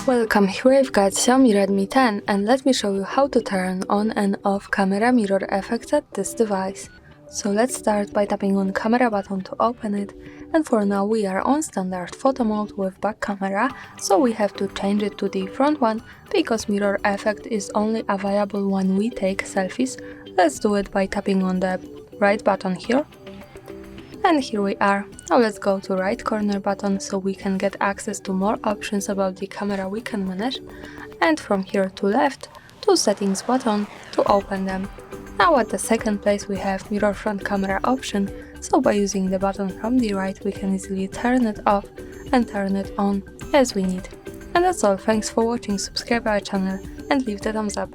Welcome, here I've got Xiaomi Redmi 10 and let me show you how to turn on and off camera mirror effects at this device. So let's start by tapping on camera button to open it, and for now we are on standard photo mode with back camera, so we have to change it to the front one because mirror effect is only available when we take selfies. Let's do it by tapping on the right button here. And here we are. Now let's go to right corner button so we can get access to more options about the camera we can manage, and from here to left to settings button to open them. Now at the second place we have mirror front camera option, so by using the button from the right we can easily turn it off and turn it on as we need. And that's all, thanks for watching, subscribe our channel and leave the thumbs up.